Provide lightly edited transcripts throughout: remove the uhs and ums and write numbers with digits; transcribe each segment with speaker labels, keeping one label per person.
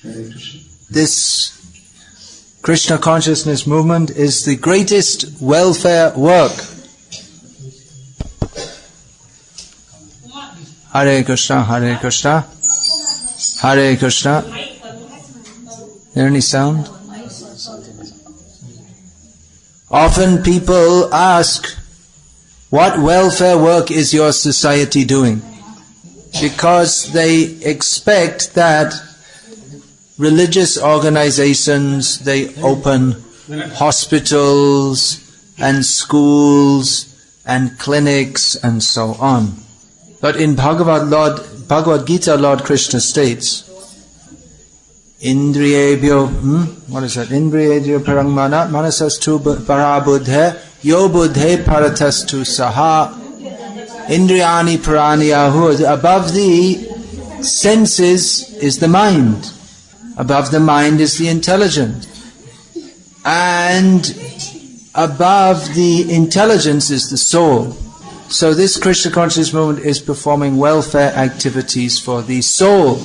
Speaker 1: This Krishna consciousness movement is the greatest welfare work. Hare Krishna, Hare Krishna, Hare Krishna. Is there any sound? Often people ask, what welfare work is your society doing? Because they expect that religious organizations, they open hospitals and schools and clinics and so on. But in Bhagavad Gita, Lord Krishna states, Indriyebhyo, what is that? Indriyebhyo parang manasastu parabudhe, yo buddhe paratastu saha, indriyani paranyahu. Above the senses is the mind. Above the mind is the intelligence. And above the intelligence is the soul. So this Krishna consciousness movement is performing welfare activities for the soul.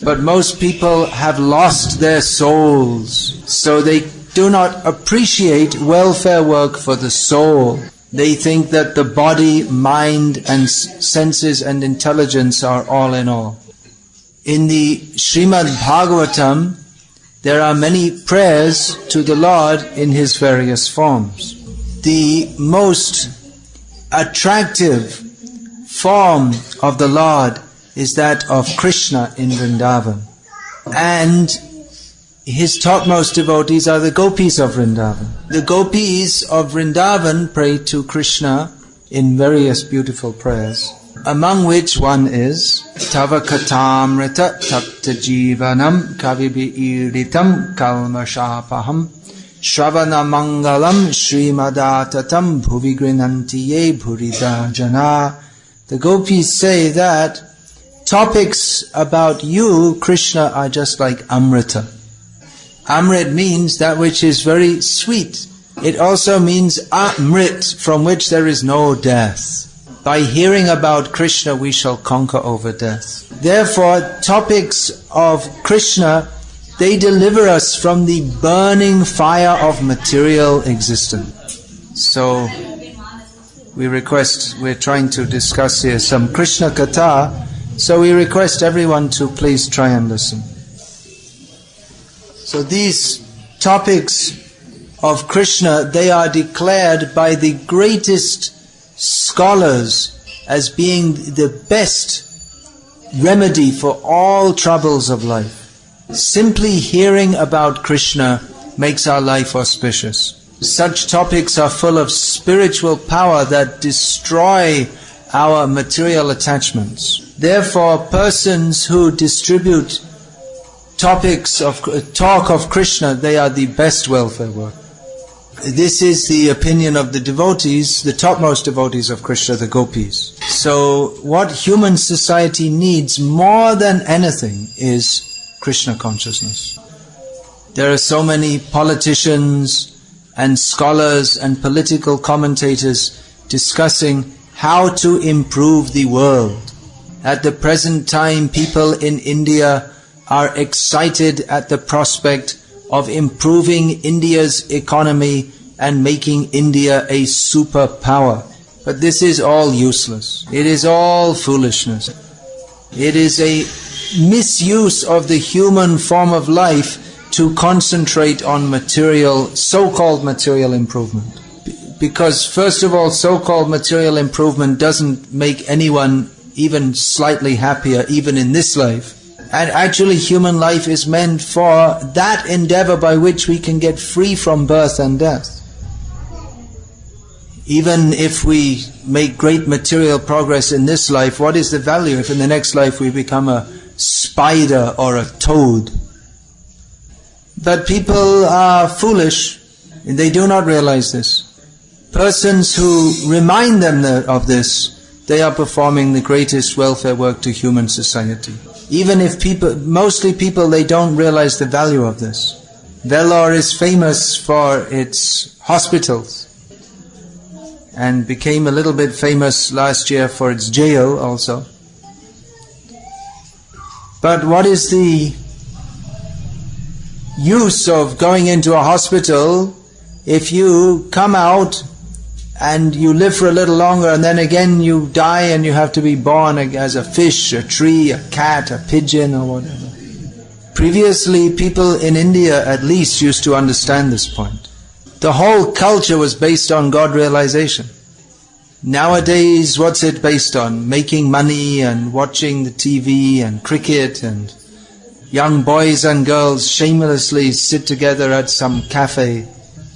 Speaker 1: But most people have lost their souls. So they do not appreciate welfare work for the soul. They think that the body, mind and senses and intelligence are all in all. In the Srimad Bhagavatam, there are many prayers to the Lord in His various forms. The most attractive form of the Lord is that of Krishna in Vrindavan. And His topmost devotees are the gopis of Vrindavan. The gopis of Vrindavan pray to Krishna in various beautiful prayers, among which one is Tava Katamrita Tapta Jivanam Kavibi Iritam Kalmashapaham Shravana Mangalam Srimadatatam Bhuvi Grinantiye Bhurida Jana. The gopis say that topics about you, Krishna, are just like Amrita. Amrit means that which is very sweet. It also means Amrit, from which there is no death. By hearing about Krishna, we shall conquer over death. Therefore, topics of Krishna, they deliver us from the burning fire of material existence. So, we're trying to discuss here some Krishna Katha, so we request everyone to please try and listen. So these topics of Krishna, they are declared by the greatest scholars as being the best remedy for all troubles of life. Simply hearing about Krishna makes our life auspicious. Such topics are full of spiritual power that destroy our material attachments. Therefore, persons who distribute talk of Krishna, they are the best welfare work. This is the opinion of the devotees, the topmost devotees of Krishna, the gopis. So, what human society needs more than anything is Krishna consciousness. There are so many politicians and scholars and political commentators discussing how to improve the world. At the present time, people in India are excited at the prospect of improving India's economy and making India a superpower. But this is all useless. It is all foolishness. It is a misuse of the human form of life to concentrate on so-called material improvement. Because first of all, so-called material improvement doesn't make anyone even slightly happier, even in this life. And actually human life is meant for that endeavor by which we can get free from birth and death. Even if we make great material progress in this life, what is the value if in the next life we become a spider or a toad? But people are foolish, and they do not realize this. Persons who remind them of this, they are performing the greatest welfare work to human society. Even if mostly people, they don't realize the value of this. Vellore is famous for its hospitals and became a little bit famous last year for its jail also. But what is the use of going into a hospital if you come out and you live for a little longer and then again you die and you have to be born as a fish, a tree, a cat, a pigeon or whatever. Previously, people in India at least used to understand this point. The whole culture was based on God realization. Nowadays, what's it based on? Making money and watching the TV and cricket, and young boys and girls shamelessly sit together at some cafe,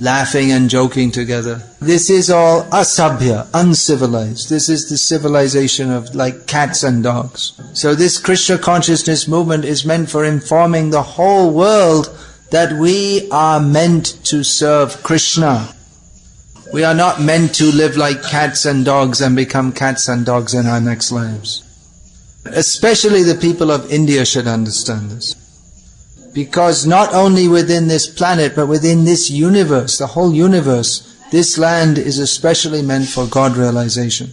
Speaker 1: laughing and joking together. This is all asabhya, uncivilized. This is the civilization of like cats and dogs. So this Krishna consciousness movement is meant for informing the whole world that we are meant to serve Krishna. We are not meant to live like cats and dogs and become cats and dogs in our next lives. Especially the people of India should understand this. Because not only within this planet, but within this universe, the whole universe, this land is especially meant for God realization.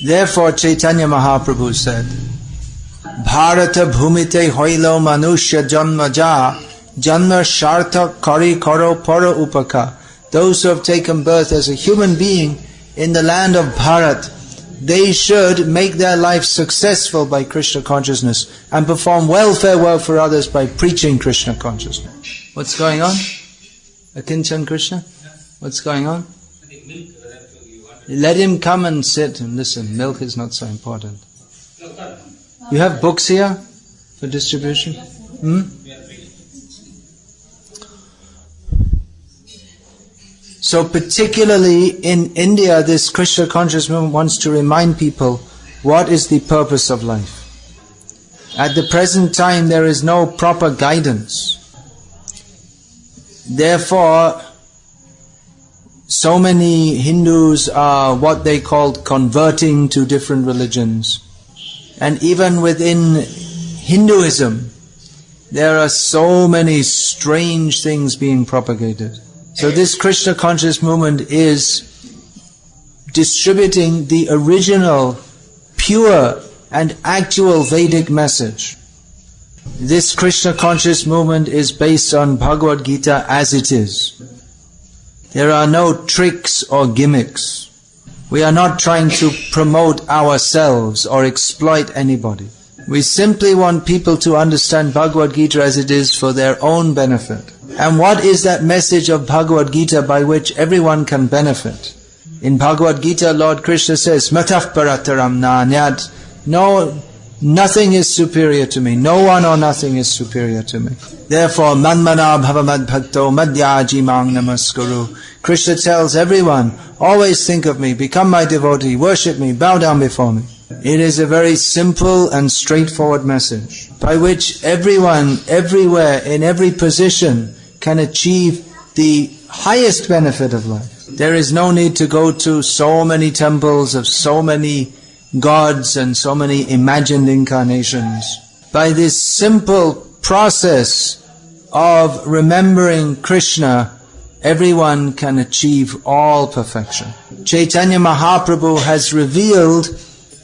Speaker 1: Therefore Chaitanya Mahaprabhu said, Bharata bhumite hoilo manushya janma ja, janma shartha kari karo para upaka. Those who have taken birth as a human being in the land of Bharat, they should make their life successful by Krishna consciousness and perform welfare work for others by preaching Krishna consciousness. What's going on? Akinchan Krishna? What's going on? Let him come and sit and listen. Milk is not so important. You have books here for distribution? So particularly in India, this Krishna conscious movement wants to remind people what is the purpose of life. At the present time, there is no proper guidance. Therefore, so many Hindus are what they called converting to different religions. And even within Hinduism, there are so many strange things being propagated. So this Krishna conscious movement is distributing the original, pure and actual Vedic message. This Krishna conscious movement is based on Bhagavad Gita as it is. There are no tricks or gimmicks. We are not trying to promote ourselves or exploit anybody. We simply want people to understand Bhagavad Gita as it is for their own benefit. And what is that message of Bhagavad Gita by which everyone can benefit? In Bhagavad Gita, Lord Krishna says, Matah parataram nanyat. No, nothing is superior to me. No one or nothing is superior to me. Therefore, manmana bhavamad bhakto madhyaji mang namaskuru. Krishna tells everyone, always think of me, become my devotee, worship me, bow down before me. It is a very simple and straightforward message by which everyone, everywhere, in every position can achieve the highest benefit of life. There is no need to go to so many temples of so many gods and so many imagined incarnations. By this simple process of remembering Krishna, everyone can achieve all perfection. Chaitanya Mahaprabhu has revealed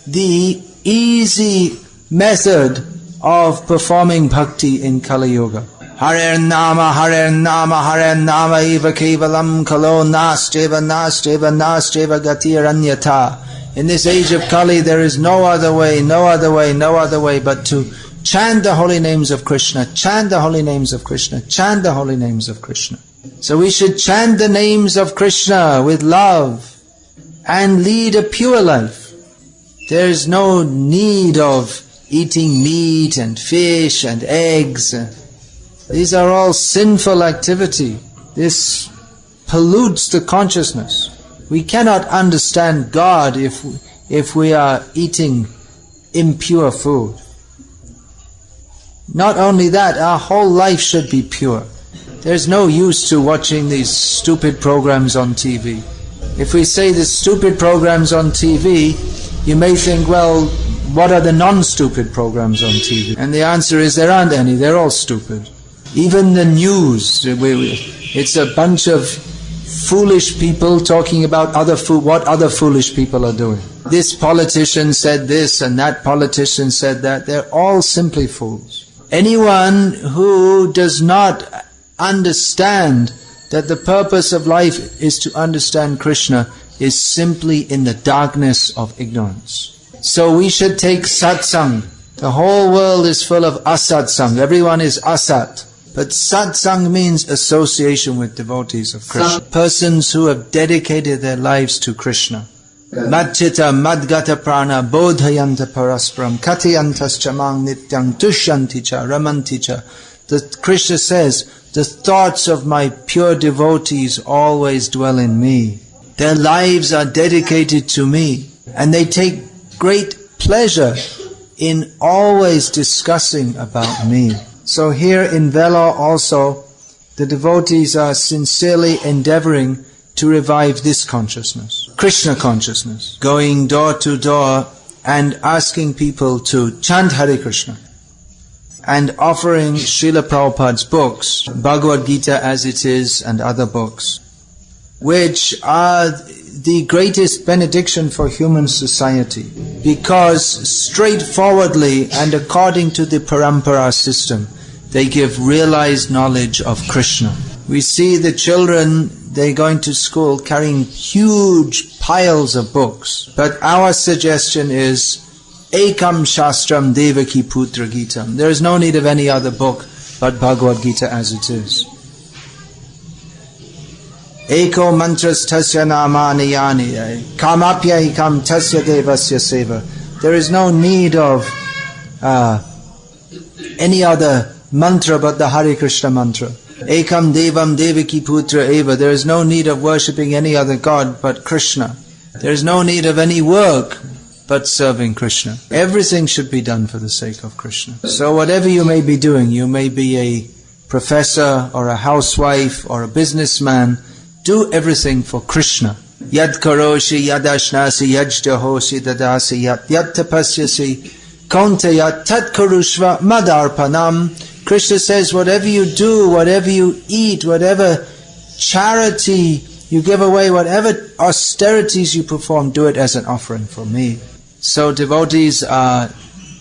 Speaker 1: the easy method of performing bhakti in Kali Yuga. Hare Nama, Hare Nama, Hare Nama eva kevalam kalo nasteva nasteva nasteva gatiranyata. In this age of Kali, there is no other way, no other way, no other way but to chant the holy names of Krishna, chant the holy names of Krishna, chant the holy names of Krishna. So we should chant the names of Krishna with love and lead a pure life. There is no need of eating meat and fish and eggs. These are all sinful activity. This pollutes the consciousness. We cannot understand God if we are eating impure food. Not only that, our whole life should be pure. There's no use to watching these stupid programs on TV. If we say the stupid programs on TV, you may think, well, what are the non-stupid programs on TV? And the answer is there aren't any, they're all stupid. Even the news, it's a bunch of foolish people talking about what other foolish people are doing. This politician said this and that politician said that. They're all simply fools. Anyone who does not understand that the purpose of life is to understand Krishna is simply in the darkness of ignorance. So we should take satsang. The whole world is full of asatsang. Everyone is asat. But satsang means association with devotees of Krishna. Persons who have dedicated their lives to Krishna. Madchita madgata prana bodhayanta parasparam katayantas chamang nityang tushyanticha ramanticha. The Krishna says, the thoughts of my pure devotees always dwell in me. Their lives are dedicated to me, and they take great pleasure in always discussing about me. So here in Vellore also, the devotees are sincerely endeavoring to revive this consciousness, Krishna consciousness, going door to door and asking people to chant Hare Krishna and offering Srila Prabhupada's books, Bhagavad Gita as it is and other books, which are the greatest benediction for human society, because straightforwardly and according to the parampara system, they give realized knowledge of Krishna. We see the children, they're going to school carrying huge piles of books, but our suggestion is Ekam Shastram Devaki Putra Gitam. There is no need of any other book but Bhagavad Gita as it is. Eko mantras tasya namani yani kamapya ekam tasya devasya seva. There is no need of any other mantra but the Hare Krishna mantra. Ekam devam devaki putra eva. There is no need of worshipping any other god but Krishna. There is no need of any work but serving Krishna. Everything should be done for the sake of Krishna. So whatever you may be doing, you may be a professor or a housewife or a businessman, do everything for Krishna. Yad karoshi yadashnasi yajjahosi dadasi yat tapasyasi kaunteya tat karushva madarpanam. Krishna says, whatever you do, whatever you eat, whatever charity you give away, whatever austerities you perform, do it as an offering for me. So devotees are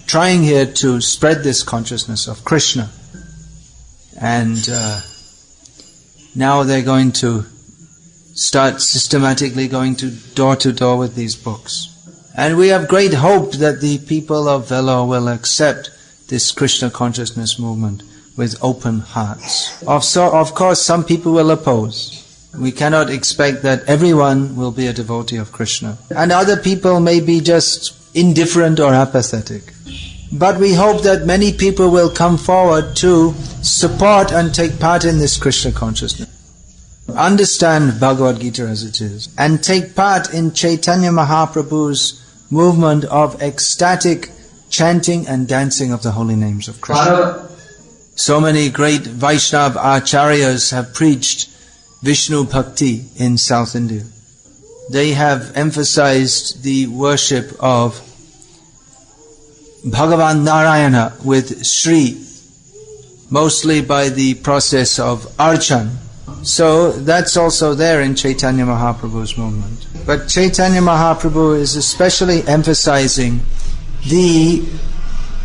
Speaker 1: trying here to spread this consciousness of Krishna. And now they're going to start systematically going to door with these books. And we have great hope that the people of Vellore will accept this Krishna consciousness movement with open hearts. Of course, some people will oppose. We cannot expect that everyone will be a devotee of Krishna. And other people may be just indifferent or apathetic. But we hope that many people will come forward to support and take part in this Krishna consciousness. Understand Bhagavad Gita as it is. And take part in Chaitanya Mahaprabhu's movement of ecstatic chanting and dancing of the holy names of Krishna. So many great Vaishnava acharyas have preached Vishnu Bhakti in South India. They have emphasized the worship of Bhagavan Narayana with Shri, mostly by the process of Archan. So that's also there in Chaitanya Mahaprabhu's movement. But Chaitanya Mahaprabhu is especially emphasizing the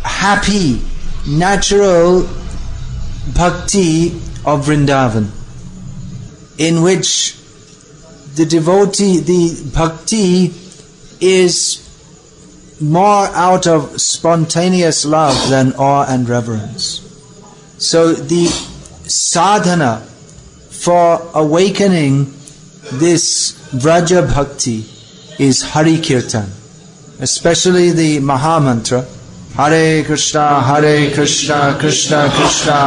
Speaker 1: happy, natural bhakti of Vrindavan, in which the devotee, the bhakti is more out of spontaneous love than awe and reverence. So the sadhana for awakening this Vraja bhakti is Hari Kirtan, especially the Maha Mantra, Hare Krishna, Krishna Krishna,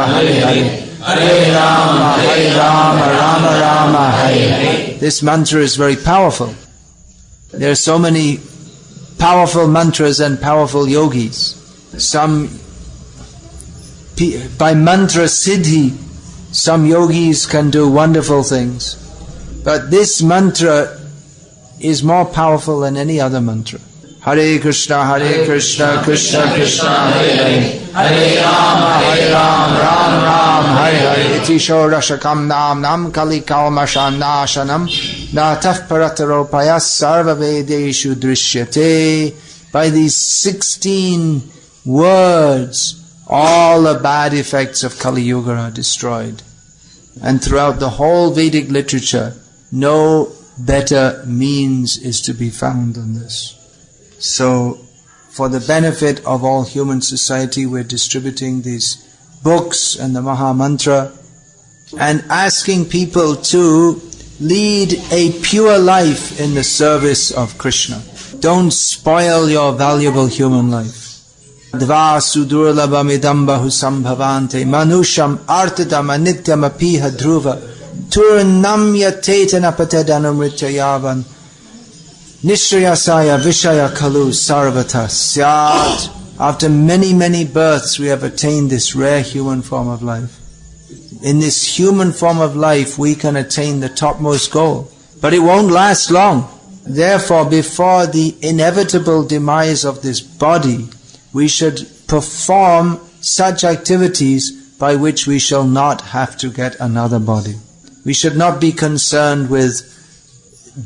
Speaker 1: Hare Hare, Hare Rama, Rama Rama, Hare Hare. This mantra is very powerful. There are so many powerful mantras and powerful yogis. Some, by mantra siddhi, some yogis can do wonderful things. But this mantra is more powerful than any other mantra. Hare Krishna, Krishna Krishna, Hare Hare, Hare Rama, Rama Rama, Hare Hare. Iti shorashakam nam kalikaumashanashanam nataf parataropayas sarva vedeshu drishyate. By these 16 words, all the bad effects of Kali Yuga are destroyed. And throughout the whole Vedic literature, no better means is to be found than this. So, for the benefit of all human society, we're distributing these books and the Maha Mantra and asking people to lead a pure life in the service of Krishna. Don't spoil your valuable human life. Dva sudurlabam idam bahu sambhavante manusham artadam anityam apiha dhruva turnam yatetana patedanam rityayavan nishriyasaya vishaya kalu sarvata syat. After many, many births, we have attained this rare human form of life. In this human form of life, we can attain the topmost goal. But it won't last long. Therefore, before the inevitable demise of this body, we should perform such activities by which we shall not have to get another body. We should not be concerned with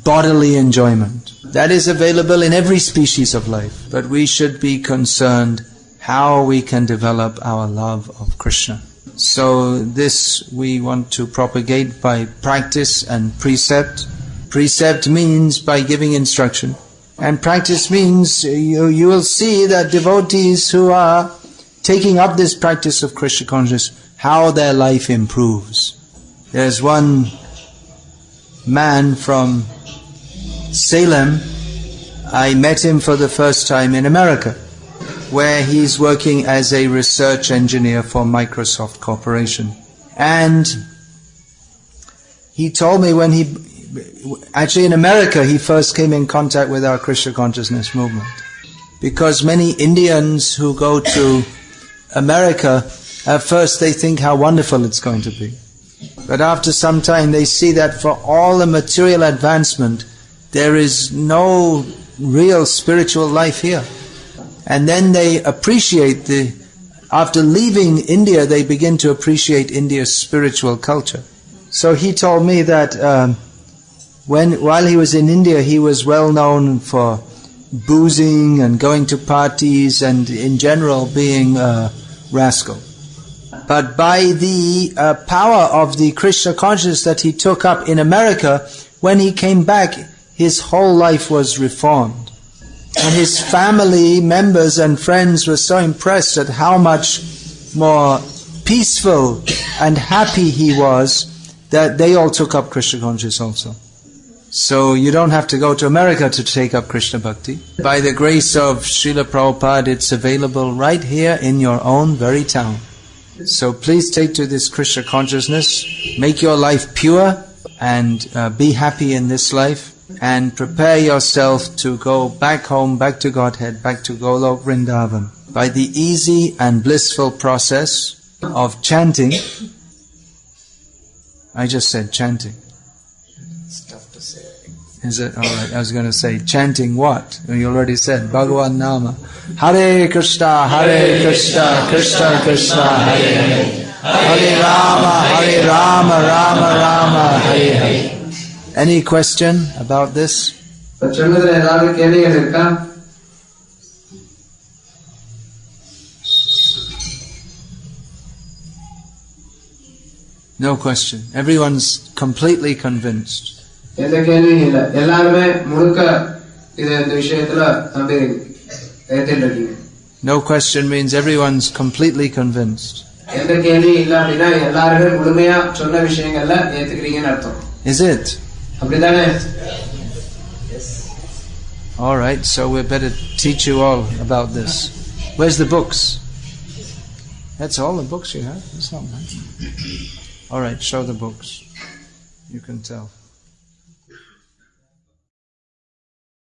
Speaker 1: bodily enjoyment. That is available in every species of life. But we should be concerned how we can develop our love of Krishna. So this we want to propagate by practice and precept. Precept means by giving instruction. And practice means you will see that devotees who are taking up this practice of Krishna consciousness, how their life improves. There's one man from Salem, I met him for the first time in America, where he's working as a research engineer for Microsoft Corporation. And he told me when actually in America he first came in contact with our Krishna consciousness movement. Because many Indians who go to America, at first they think how wonderful it's going to be. But after some time they see that for all the material advancement, there is no real spiritual life here. And then they appreciate after leaving India, they begin to appreciate India's spiritual culture. So he told me that while he was in India, he was well known for boozing and going to parties and in general being a rascal. But by the power of the Krishna consciousness that he took up in America, when he came back, his whole life was reformed. And his family members and friends were so impressed at how much more peaceful and happy he was that they all took up Krishna consciousness also. So you don't have to go to America to take up Krishna Bhakti. By the grace of Srila Prabhupada, it's available right here in your own very town. So please take to this Krishna consciousness, make your life pure and be happy in this life. And prepare yourself to go back home, back to Godhead, back to Golok Vrindavan. By the easy and blissful process of chanting. I just said chanting.
Speaker 2: It's tough to say.
Speaker 1: Is it? Alright, I was going to say chanting what? You already said Bhagavan Nama. Hare Krishna, Krishna Krishna, Hare Hare. Hare Rama, Rama Rama, Hare Hare. Any question about this? No question. Everyone's completely convinced. No question means everyone's completely convinced. Is it?
Speaker 2: Yes.
Speaker 1: Alright, so we better teach you all about this. Where's the books? That's all the books you have? That's not much. Alright, show the books. You can tell.